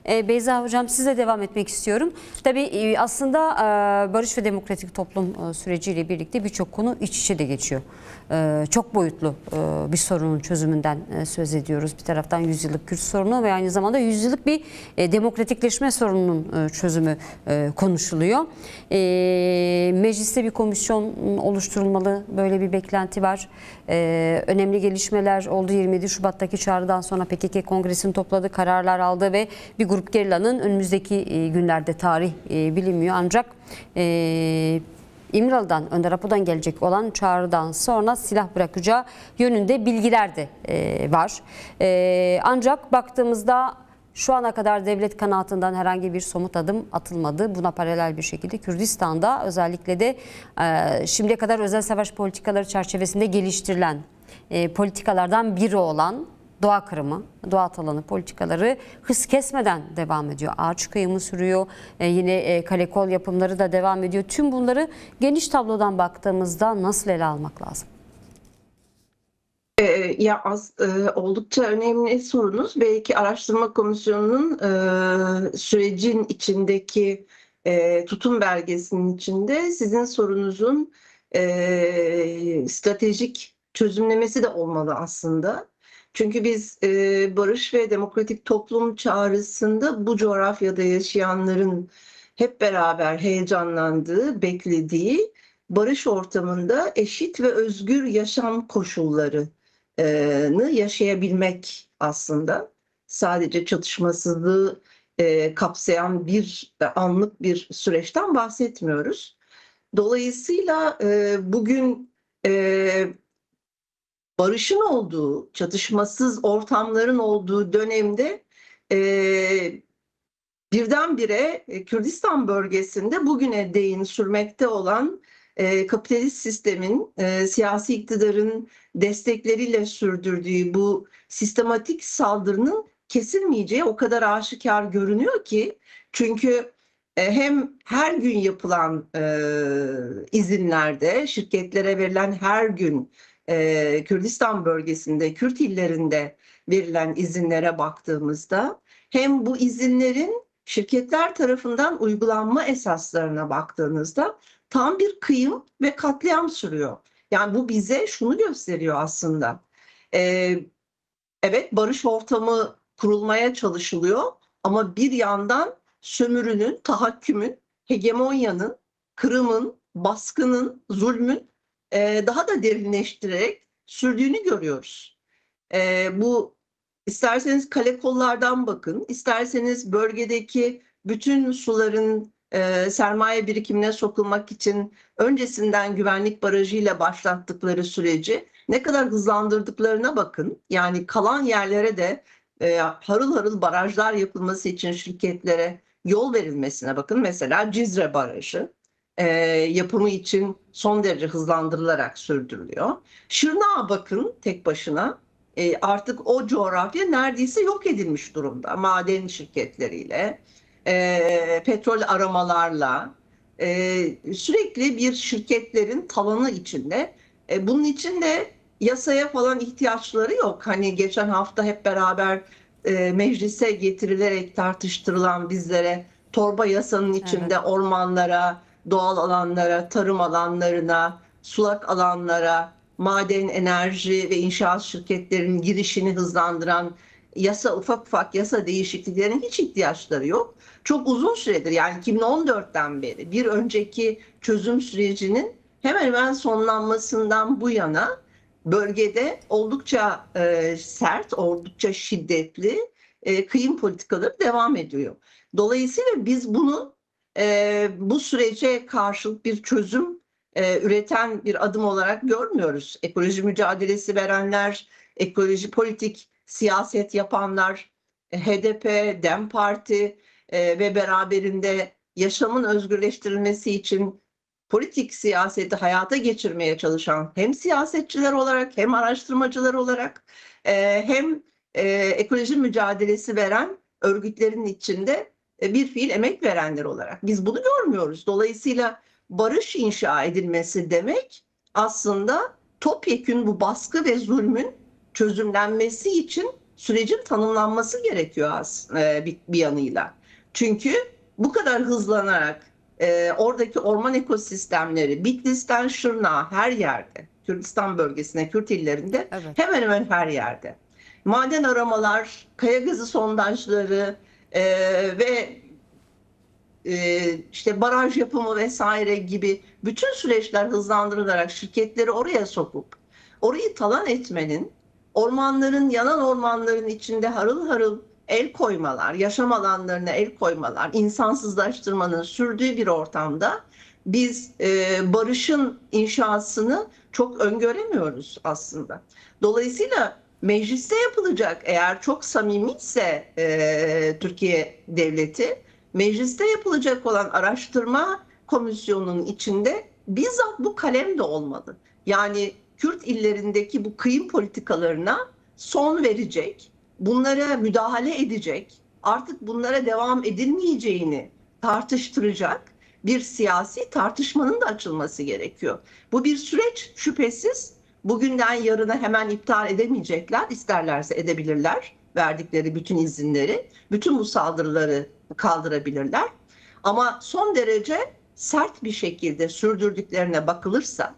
Beyza Hocam, size devam etmek istiyorum. Tabii aslında barış ve demokratik toplum süreciyle birlikte birçok konu iç içe de geçiyor. Çok boyutlu bir sorunun çözümünden söz ediyoruz. Bir taraftan yüzyıllık Kürt sorunu ve aynı zamanda yüzyıllık bir demokratikleşme sorununun çözümü konuşuluyor. Mecliste bir komisyon oluşturulmalı, böyle bir beklenti var. Önemli gelişmeler oldu. 27 Şubat'taki çağrıdan sonra PKK kongresini topladı, kararlar aldı ve bir grup gerillanın önümüzdeki günlerde tarih bilinmiyor. Ancak İmralı'dan, Önder Apo'dan gelecek olan çağrıdan sonra silah bırakacağı yönünde bilgiler de var. Ancak baktığımızda şu ana kadar devlet kanaatından herhangi bir somut adım atılmadı. Buna paralel bir şekilde Kürdistan'da özellikle de şimdiye kadar özel savaş politikaları çerçevesinde geliştirilen politikalardan biri olan doğa kırımı, doğa talanı politikaları hız kesmeden devam ediyor. Ağaç kıyımı sürüyor, yine kale kol yapımları da devam ediyor. Tüm bunları geniş tablodan baktığımızda nasıl ele almak lazım? Oldukça önemli sorunuz. Belki araştırma komisyonunun sürecin içindeki tutum belgesinin içinde sizin sorunuzun stratejik çözümlemesi de olmalı aslında. Çünkü biz barış ve demokratik toplum çağrısında bu coğrafyada yaşayanların hep beraber heyecanlandığı, beklediği barış ortamında eşit ve özgür yaşam koşulları yaşayabilmek aslında. Sadece çatışmasızlığı kapsayan bir anlık bir süreçten bahsetmiyoruz. Dolayısıyla bugün barışın olduğu, çatışmasız ortamların olduğu dönemde birdenbire Kürdistan bölgesinde bugüne değin sürmekte olan kapitalist sistemin, siyasi iktidarın destekleriyle sürdürdüğü bu sistematik saldırının kesilmeyeceği o kadar aşikar görünüyor ki. Çünkü hem her gün yapılan izinlerde, şirketlere verilen her gün Kürdistan bölgesinde, Kürt illerinde verilen izinlere baktığımızda, hem bu izinlerin şirketler tarafından uygulanma esaslarına baktığınızda tam bir kıyım ve katliam sürüyor. Yani bu bize şunu gösteriyor aslında. Evet, barış ortamı kurulmaya çalışılıyor ama bir yandan sömürünün, tahakkümün, hegemonyanın, kırımın, baskının, zulmün daha da derinleştirerek sürdüğünü görüyoruz. Bu isterseniz kale kollardan bakın, isterseniz bölgedeki bütün suların sermaye birikimine sokulmak için öncesinden güvenlik barajıyla başlattıkları süreci ne kadar hızlandırdıklarına bakın. Yani kalan yerlere de harıl harıl barajlar yapılması için şirketlere yol verilmesine bakın. Mesela Cizre Barajı yapımı için son derece hızlandırılarak sürdürülüyor. Şırnak'a bakın tek başına. Artık o coğrafya neredeyse yok edilmiş durumda. Maden şirketleriyle, petrol aramalarla, sürekli bir şirketlerin talanı içinde. Bunun için de yasaya falan ihtiyaçları yok. Hani geçen hafta hep beraber meclise getirilerek tartıştırılan bizlere torba yasanın içinde evet, ormanlara, doğal alanlara, tarım alanlarına, sulak alanlara, maden, enerji ve inşaat şirketlerinin girişini hızlandıran ufak ufak yasa değişikliklerine hiç ihtiyaçları yok. Çok uzun süredir, yani 2014'ten beri bir önceki çözüm sürecinin hemen hemen sonlanmasından bu yana bölgede oldukça sert, oldukça şiddetli kıyım politikaları devam ediyor. Dolayısıyla biz bunu bu sürece karşılık bir çözüm üreten bir adım olarak görmüyoruz. Ekoloji mücadelesi verenler, ekoloji politik siyaset yapanlar, HDP, DEM Parti ve beraberinde yaşamın özgürleştirilmesi için politik siyaseti hayata geçirmeye çalışan hem siyasetçiler olarak hem araştırmacılar olarak hem ekoloji mücadelesi veren örgütlerin içinde bir fiil emek verenler olarak biz bunu görmüyoruz. Dolayısıyla barış inşa edilmesi demek aslında topyekün bu baskı ve zulmün çözümlenmesi için sürecin tanımlanması gerekiyor aslında bir yanıyla. Çünkü bu kadar hızlanarak oradaki orman ekosistemleri Bitlis'ten Şırnak'a her yerde, Kürdistan bölgesine, Kürt illerinde Evet. hemen hemen her yerde. Maden aramalar, kaya gazı sondajları ve işte baraj yapımı vesaire gibi bütün süreçler hızlandırılarak şirketleri oraya sokup orayı talan etmenin, ormanların, yanan ormanların içinde harıl harıl el koymalar, yaşam alanlarına el koymalar, insansızlaştırmanın sürdüğü bir ortamda biz barışın inşasını çok öngöremiyoruz aslında. Dolayısıyla mecliste yapılacak, eğer çok samimiyse Türkiye devleti, mecliste yapılacak olan araştırma komisyonunun içinde bizzat bu kalem de olmalı. Yani Kürt illerindeki bu kıyım politikalarına son verecek, bunlara müdahale edecek, artık bunlara devam edilmeyeceğini tartıştıracak bir siyasi tartışmanın da açılması gerekiyor. Bu bir süreç şüphesiz. Bugünden yarına hemen iptal edemeyecekler, isterlerse edebilirler verdikleri bütün izinleri, bütün bu saldırıları kaldırabilirler. Ama son derece sert bir şekilde sürdürdüklerine bakılırsa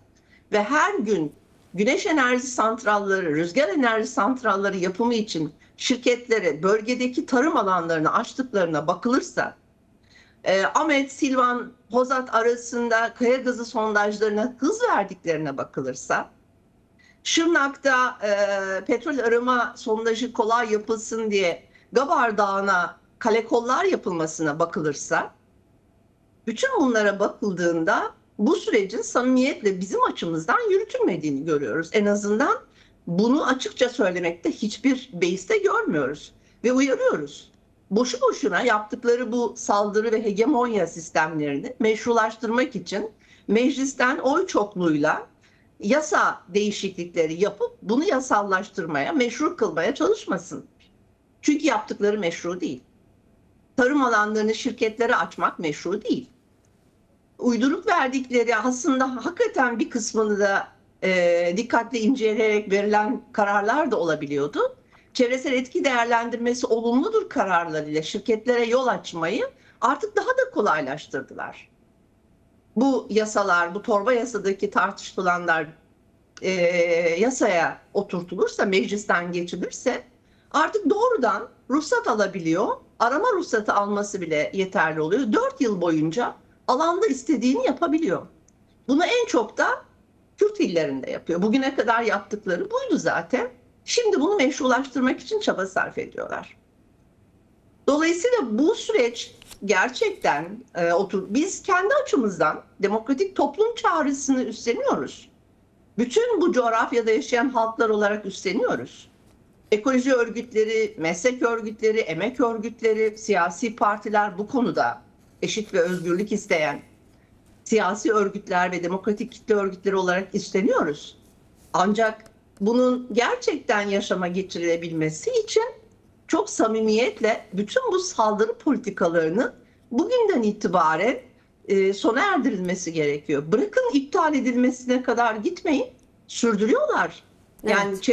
ve her gün güneş enerji santralları, rüzgar enerji santralları yapımı için şirketlere bölgedeki tarım alanlarını açtıklarına bakılırsa, Ahmet, Silvan, Hozat arasında kaya gazı sondajlarına hız verdiklerine bakılırsa, Şırnak'ta petrol arama sondajı kolay yapılsın diye Gabar Dağı'na kalekollar yapılmasına bakılırsa, bütün bunlara bakıldığında bu sürecin samimiyetle bizim açımızdan yürütülmediğini görüyoruz. En azından bunu açıkça söylemekte hiçbir beis de görmüyoruz ve uyarıyoruz. Boşu boşuna yaptıkları bu saldırı ve hegemonya sistemlerini meşrulaştırmak için meclisten oy çokluğuyla yasa değişiklikleri yapıp bunu yasallaştırmaya, meşru kılmaya çalışmasın. Çünkü yaptıkları meşru değil. Tarım alanlarını şirketlere açmak meşru değil. Uyduruk verdikleri, aslında hakikaten bir kısmını da dikkatli inceleyerek verilen kararlar da olabiliyordu. Çevresel etki değerlendirmesi olumludur kararlarıyla şirketlere yol açmayı artık daha da kolaylaştırdılar. Bu yasalar, bu torba yasadaki tartışılanlar yasaya oturtulursa, meclisten geçilirse artık doğrudan ruhsat alabiliyor. Arama ruhsatı alması bile yeterli oluyor. 4 yıl boyunca alanda istediğini yapabiliyor. Bunu en çok da Kürt illerinde yapıyor. Bugüne kadar yaptıkları buydu zaten. Şimdi bunu meşrulaştırmak için çaba sarf ediyorlar. Dolayısıyla bu süreç gerçekten biz kendi açımızdan demokratik toplum çağrısını üstleniyoruz. Bütün bu coğrafyada yaşayan halklar olarak üstleniyoruz. Ekoloji örgütleri, meslek örgütleri, emek örgütleri, siyasi partiler, bu konuda eşit ve özgürlük isteyen siyasi örgütler ve demokratik kitle örgütleri olarak üstleniyoruz. Ancak bunun gerçekten yaşama geçirilebilmesi için çok samimiyetle bütün bu saldırı politikalarının bugünden itibaren sona erdirilmesi gerekiyor. Bırakın iptal edilmesine kadar gitmeyin, sürdürüyorlar. Yani evet.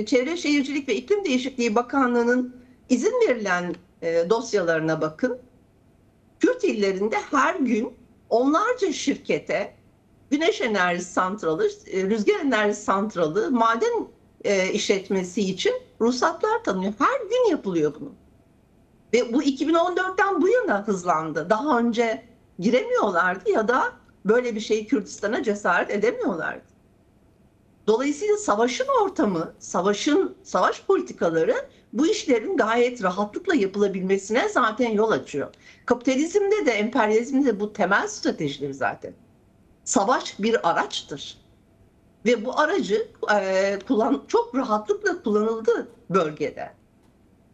Çevre Şehircilik ve İklim Değişikliği Bakanlığı'nın izin verilen dosyalarına bakın. Kürt illerinde her gün onlarca şirkete güneş enerjisi santralı, rüzgar enerjisi santralı, maden işletmesi için ruhsatlar tanınıyor. Her gün yapılıyor bunu. Ve bu 2014'ten bu yana hızlandı. Daha önce giremiyorlardı ya da böyle bir şeyi Kürdistan'a cesaret edemiyorlardı. Dolayısıyla savaşın ortamı, savaş politikaları bu işlerin gayet rahatlıkla yapılabilmesine zaten yol açıyor. Kapitalizmde de emperyalizmde de bu temel stratejileri zaten. Savaş bir araçtır. Ve bu aracı çok rahatlıkla kullanıldı bölgede.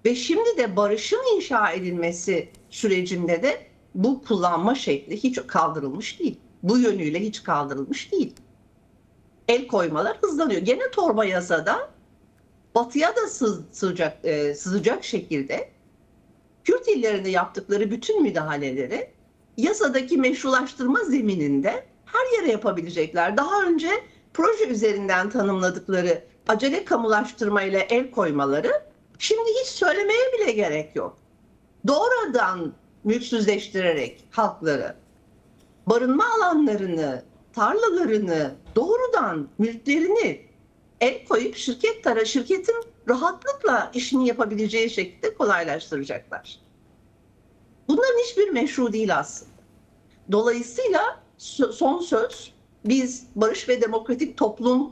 Ve şimdi de barışın inşa edilmesi sürecinde de bu kullanma şekli hiç kaldırılmış değil. Bu yönüyle hiç kaldırılmış değil. El koymalar hızlanıyor. Gene torba yasada batıya da sızacak şekilde Kürt illerinde yaptıkları bütün müdahaleleri yasadaki meşrulaştırma zemininde her yere yapabilecekler. Daha önce proje üzerinden tanımladıkları acele kamulaştırmayla el koymaları, şimdi hiç söylemeye bile gerek yok. Doğrudan mülksüzleştirerek halkları, barınma alanlarını, tarlalarını, doğrudan mülklerini el koyup şirketin rahatlıkla işini yapabileceği şekilde kolaylaştıracaklar. Bunların hiçbir meşru değil aslında. Dolayısıyla son söz, biz barış ve demokratik toplum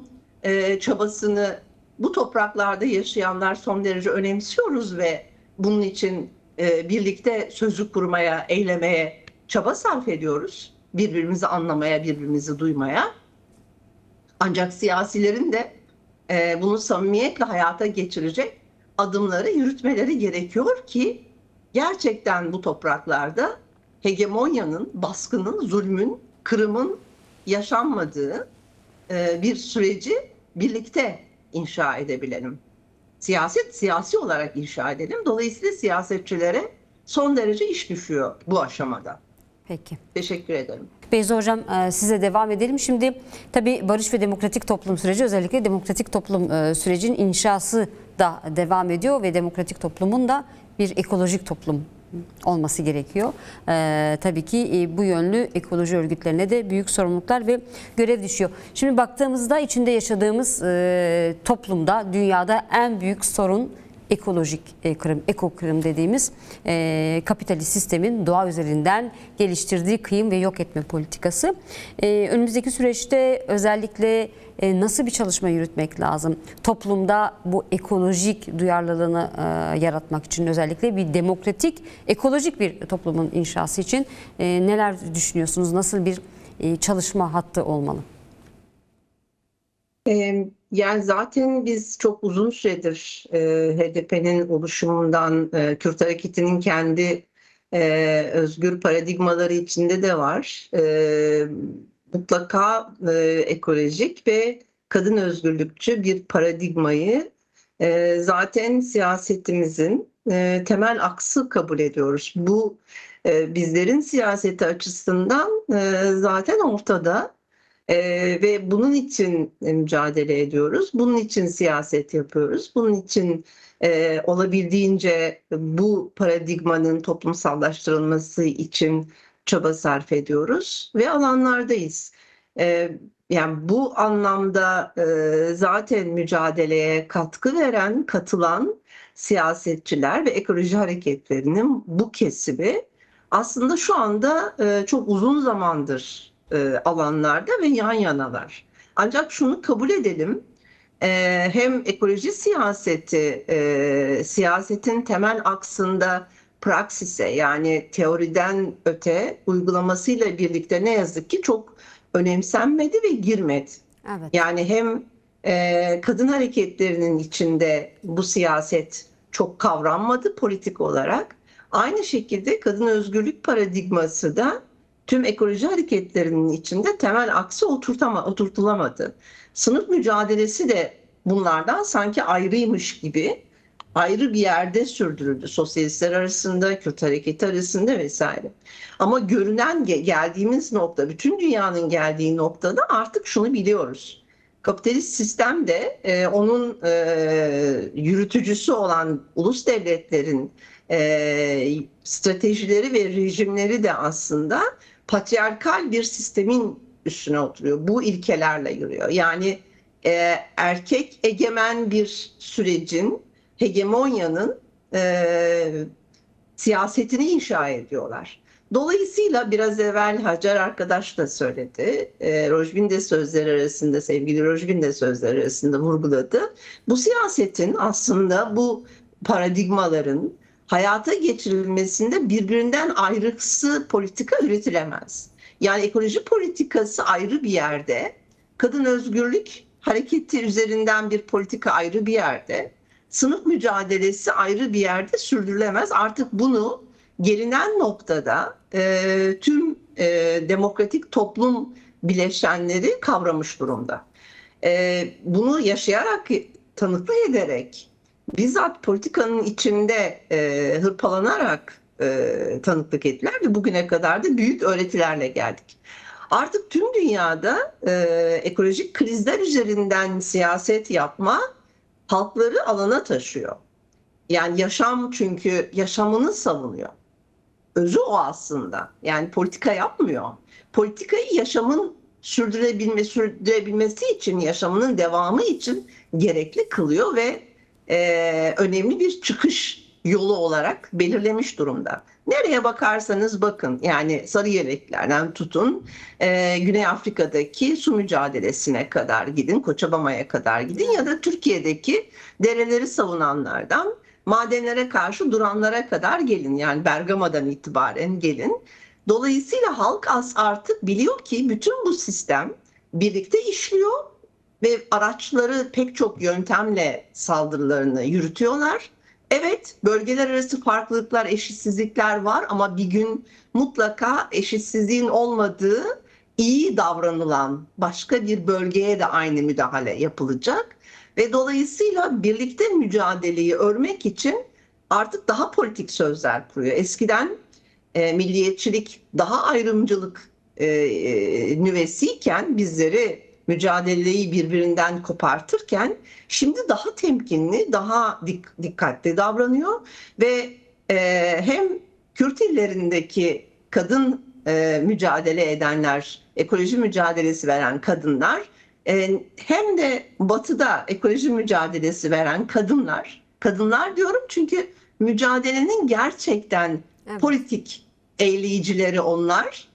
çabasını bu topraklarda yaşayanlar son derece önemsiyoruz ve bunun için birlikte sözü kurmaya, eylemeye çaba sarf ediyoruz. Birbirimizi anlamaya, birbirimizi duymaya. Ancak siyasilerin de bunu samimiyetle hayata geçirecek adımları yürütmeleri gerekiyor ki gerçekten bu topraklarda hegemonyanın, baskının, zulmün, kırımın yaşanmadığı bir süreci birlikte inşa edebilelim. Siyasi olarak inşa edelim. Dolayısıyla siyasetçilere son derece iş düşüyor bu aşamada. Peki. Teşekkür ederim. Beyza Hocam, size devam edelim. Şimdi tabii barış ve demokratik toplum süreci, özellikle demokratik toplum sürecinin inşası da devam ediyor ve demokratik toplumun da bir ekolojik toplum olması gerekiyor. Tabii ki bu yönlü ekoloji örgütlerine de büyük sorumluluklar ve görev düşüyor. Şimdi baktığımızda içinde yaşadığımız toplumda, dünyada en büyük sorun ekolojik kırım, ekokırım dediğimiz kapitalist sistemin doğa üzerinden geliştirdiği kıyım ve yok etme politikası. Önümüzdeki süreçte özellikle nasıl bir çalışma yürütmek lazım? Toplumda bu ekolojik duyarlılığını yaratmak için, özellikle bir demokratik, ekolojik bir toplumun inşası için neler düşünüyorsunuz? Nasıl bir çalışma hattı olmalı? Yani zaten biz çok uzun süredir HDP'nin oluşumundan, Kürt hareketinin kendi özgür paradigmaları içinde de var. Mutlaka ekolojik ve kadın özgürlükçü bir paradigmayı zaten siyasetimizin temel aksı kabul ediyoruz. Bu bizlerin siyaseti açısından zaten ortada. Ve bunun için mücadele ediyoruz. Bunun için siyaset yapıyoruz. Bunun için olabildiğince bu paradigmanın toplumsallaştırılması için çaba sarf ediyoruz ve alanlardayız. Yani bu anlamda zaten mücadeleye katkı veren, katılan siyasetçiler ve ekoloji hareketlerinin bu kesimi aslında şu anda çok uzun zamandır alanlarda ve yan yanalar. Ancak şunu kabul edelim, hem ekoloji siyaseti, siyasetin temel aksında praksise, yani teoriden öte uygulamasıyla birlikte ne yazık ki çok önemsenmedi ve girmedi. Evet. Yani hem kadın hareketlerinin içinde bu siyaset çok kavranmadı politik olarak, aynı şekilde kadın özgürlük paradigması da tüm ekoloji hareketlerinin içinde temel aksı oturtulamadı. Sınıf mücadelesi de bunlardan sanki ayrıymış gibi ayrı bir yerde sürdürüldü. Sosyalistler arasında, Kürt hareketi arasında vesaire. Ama görünen geldiğimiz nokta, bütün dünyanın geldiği noktada artık şunu biliyoruz. Kapitalist sistem de onun yürütücüsü olan ulus devletlerin stratejileri ve rejimleri de aslında patriarkal bir sistemin üstüne oturuyor. Bu ilkelerle yürüyor. Yani erkek egemen bir sürecin, hegemonyanın siyasetini inşa ediyorlar. Dolayısıyla biraz evvel Hacer arkadaş da söyledi. Rojbin de sözleri arasında, sevgili Rojbin de sözleri arasında vurguladı. Bu siyasetin aslında bu paradigmaların hayata geçirilmesinde birbirinden ayrıksı politika üretilemez. Yani ekoloji politikası ayrı bir yerde, kadın özgürlük hareketi üzerinden bir politika ayrı bir yerde, sınıf mücadelesi ayrı bir yerde sürdürülemez. Artık bunu gelinen noktada tüm demokratik toplum bileşenleri kavramış durumda. Bunu yaşayarak, tanıklı ederek, bizzat politikanın içinde hırpalanarak tanıklık ettiler ve bugüne kadar da büyük öğretilerle geldik. Artık tüm dünyada ekolojik krizler üzerinden siyaset yapma halkları alana taşıyor. Yani yaşam, çünkü yaşamını savunuyor. Özü o aslında. Yani politika yapmıyor. Politikayı yaşamın sürdürebilmesi için, yaşamının devamı için gerekli kılıyor ve önemli bir çıkış yolu olarak belirlemiş durumda. Nereye bakarsanız bakın, yani sarı yeleklerden tutun Güney Afrika'daki su mücadelesine kadar gidin, Cochabamba'ya kadar gidin, ya da Türkiye'deki dereleri savunanlardan madenlere karşı duranlara kadar gelin. Yani Bergama'dan itibaren gelin. Dolayısıyla halk artık biliyor ki bütün bu sistem birlikte işliyor ve araçları pek çok yöntemle saldırılarını yürütüyorlar. Evet, bölgeler arası farklılıklar, eşitsizlikler var ama bir gün mutlaka eşitsizliğin olmadığı, iyi davranılan başka bir bölgeye de aynı müdahale yapılacak. Ve dolayısıyla birlikte mücadeleyi örmek için artık daha politik sözler kuruyor. Eskiden milliyetçilik daha ayrımcılık nüvesiyken, bizleri, mücadeleyi birbirinden kopartırken, şimdi daha temkinli, daha dikkatli davranıyor ve hem Kürt illerindeki kadın mücadele edenler, ekoloji mücadelesi veren kadınlar, hem de Batı'da ekoloji mücadelesi veren kadınlar diyorum çünkü mücadelenin gerçekten Evet. politik eyleyicileri onlar,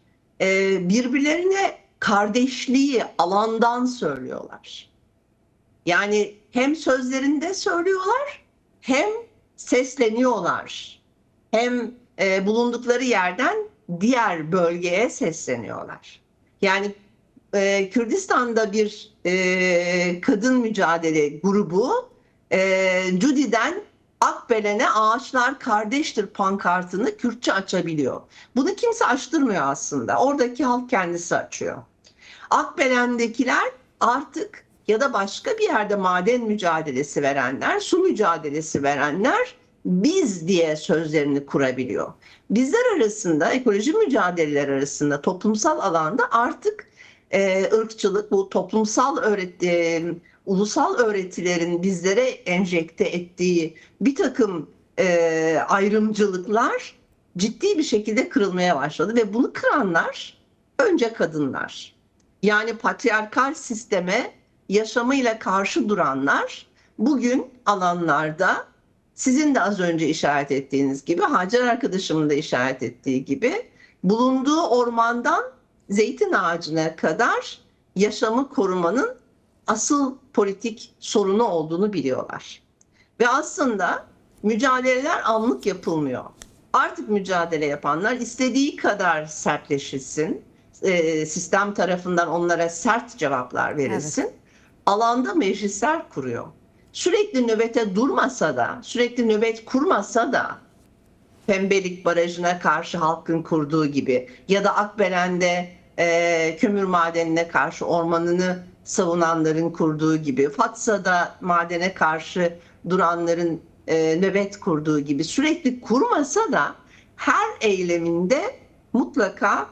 birbirlerine kardeşliği alandan söylüyorlar. Yani hem sözlerinde söylüyorlar, hem sesleniyorlar, hem bulundukları yerden diğer bölgeye sesleniyorlar. Yani Kürdistan'da bir kadın mücadele grubu Cudi'den Akbelen'e ağaçlar kardeştir pankartını Kürtçe açabiliyor. Bunu kimse açtırmıyor aslında. Oradaki halk kendisi açıyor. Akbelen'dekiler artık, ya da başka bir yerde maden mücadelesi verenler, su mücadelesi verenler biz diye sözlerini kurabiliyor. Bizler arasında, ekoloji mücadeleler arasında, toplumsal alanda artık ırkçılık, bu toplumsal ulusal öğretilerin bizlere enjekte ettiği bir takım ayrımcılıklar ciddi bir şekilde kırılmaya başladı ve bunu kıranlar önce kadınlar. Yani patriarkal sisteme yaşamıyla karşı duranlar bugün alanlarda, sizin de az önce işaret ettiğiniz gibi, Hacer arkadaşımın da işaret ettiği gibi, bulunduğu ormandan zeytin ağacına kadar yaşamı korumanın asıl politik sorunu olduğunu biliyorlar. Ve aslında mücadeleler anlık yapılmıyor. Artık mücadele yapanlar istediği kadar sertleşilsin, sistem tarafından onlara sert cevaplar verilsin. Evet. Alanda meclisler kuruyor. Sürekli nöbete durmasa da, sürekli nöbet kurmasa da, Pembelik Barajı'na karşı halkın kurduğu gibi, ya da Akbelen'de kömür madenine karşı ormanını savunanların kurduğu gibi, Fatsa'da madene karşı duranların nöbet kurduğu gibi, sürekli kurmasa da her eyleminde mutlaka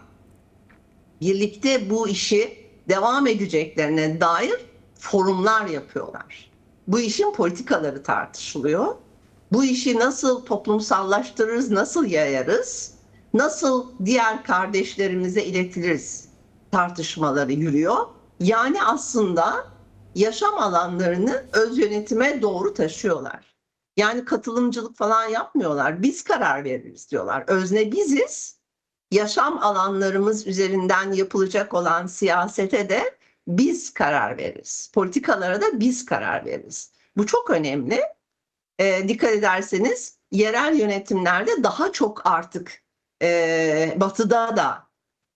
birlikte bu işi devam edeceklerine dair forumlar yapıyorlar. Bu işin politikaları tartışılıyor. Bu işi nasıl toplumsallaştırırız, nasıl yayarız, nasıl diğer kardeşlerimize iletiliriz tartışmaları yürüyor. Yani aslında yaşam alanlarını öz yönetime doğru taşıyorlar. Yani katılımcılık falan yapmıyorlar. Biz karar veririz diyorlar. Özne biziz. Yaşam alanlarımız üzerinden yapılacak olan siyasete de biz karar veririz. Politikalara da biz karar veririz. Bu çok önemli. Dikkat ederseniz yerel yönetimlerde daha çok artık, Batı'da da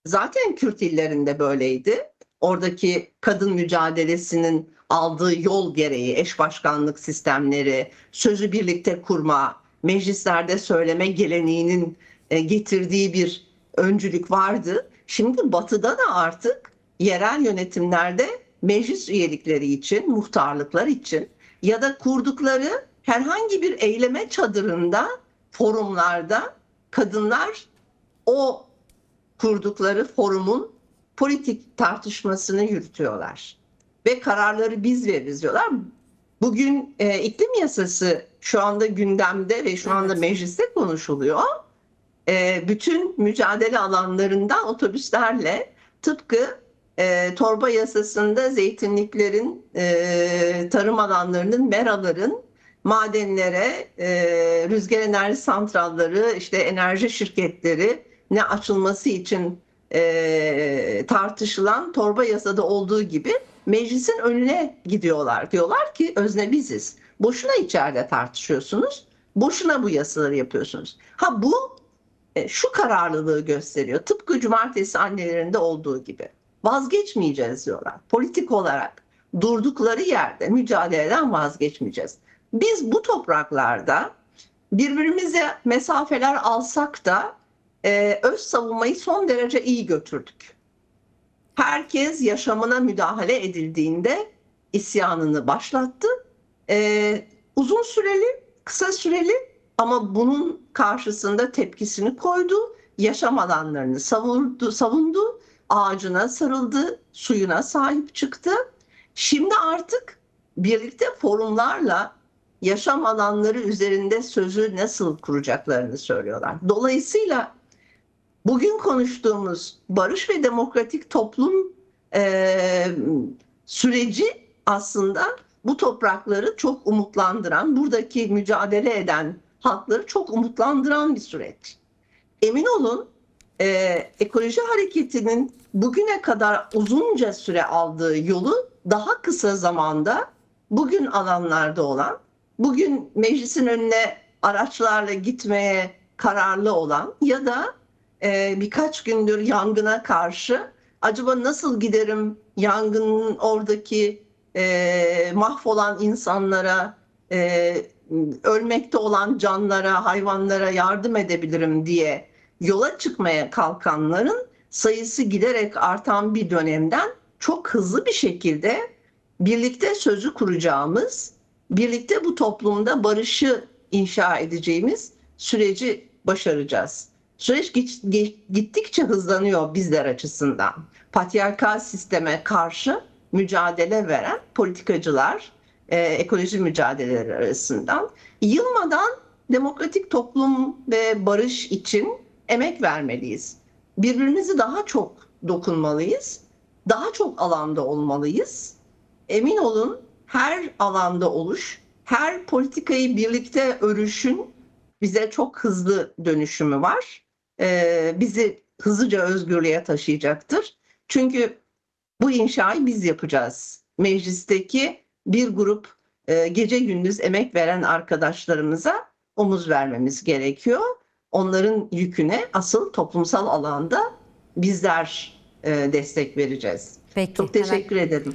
zaten Kürt illerinde böyleydi. Oradaki kadın mücadelesinin aldığı yol gereği eş başkanlık sistemleri, sözü birlikte kurma, meclislerde söyleme geleneğinin getirdiği bir öncülük vardı. Şimdi Batı'da da artık yerel yönetimlerde meclis üyelikleri için, muhtarlıklar için ya da kurdukları herhangi bir eyleme çadırında, forumlarda kadınlar o kurdukları forumun politik tartışmasını yürütüyorlar. Ve kararları biz veririz diyorlar. Bugün iklim yasası şu anda gündemde ve şu anda Evet. mecliste konuşuluyor. Bütün mücadele alanlarından otobüslerle tıpkı torba yasasında zeytinliklerin, tarım alanlarının, meraların, madenlere, rüzgar enerji santralları, işte enerji şirketleri ne açılması için tartışılan torba yasada olduğu gibi meclisin önüne gidiyorlar. Diyorlar ki özne biziz. Boşuna içeride tartışıyorsunuz. Boşuna bu yasaları yapıyorsunuz. Ha bu şu kararlılığı gösteriyor. Tıpkı cumartesi annelerinde olduğu gibi. Vazgeçmeyeceğiz diyorlar. Politik olarak durdukları yerde mücadeleden vazgeçmeyeceğiz. Biz bu topraklarda birbirimize mesafeler alsak da öz savunmayı son derece iyi götürdük. Herkes yaşamına müdahale edildiğinde isyanını başlattı. Uzun süreli, kısa süreli ama bunun karşısında tepkisini koydu. Yaşam alanlarını savundu, ağacına sarıldı, suyuna sahip çıktı. Şimdi artık birlikte forumlarla yaşam alanları üzerinde sözü nasıl kuracaklarını söylüyorlar. Dolayısıyla bugün konuştuğumuz barış ve demokratik toplum süreci aslında bu toprakları çok umutlandıran, buradaki mücadele eden halkları çok umutlandıran bir süreç. Emin olun ekoloji hareketinin bugüne kadar uzunca süre aldığı yolu daha kısa zamanda bugün alanlarda olan, bugün meclisin önüne araçlarla gitmeye kararlı olan ya da birkaç gündür yangına karşı acaba nasıl giderim yangının oradaki mahvolan insanlara, ölmekte olan canlara, hayvanlara yardım edebilirim diye yola çıkmaya kalkanların sayısı giderek artan bir dönemden çok hızlı bir şekilde birlikte sözü kuracağımız, birlikte bu toplumda barışı inşa edeceğimiz süreci başaracağız. Süreç gittikçe hızlanıyor bizler açısından. Patriarkal sisteme karşı mücadele veren politikacılar, ekoloji mücadeleleri arasından yılmadan demokratik toplum ve barış için emek vermeliyiz. Birbirimizi daha çok dokunmalıyız, daha çok alanda olmalıyız. Emin olun her alanda oluş, her politikayı birlikte örüşün bize çok hızlı dönüşümü var. Bizi hızlıca özgürlüğe taşıyacaktır. Çünkü bu inşayı biz yapacağız. Meclisteki bir grup gece gündüz emek veren arkadaşlarımıza omuz vermemiz gerekiyor. Onların yüküne asıl toplumsal alanda bizler destek vereceğiz. Peki, Çok teşekkür ederim.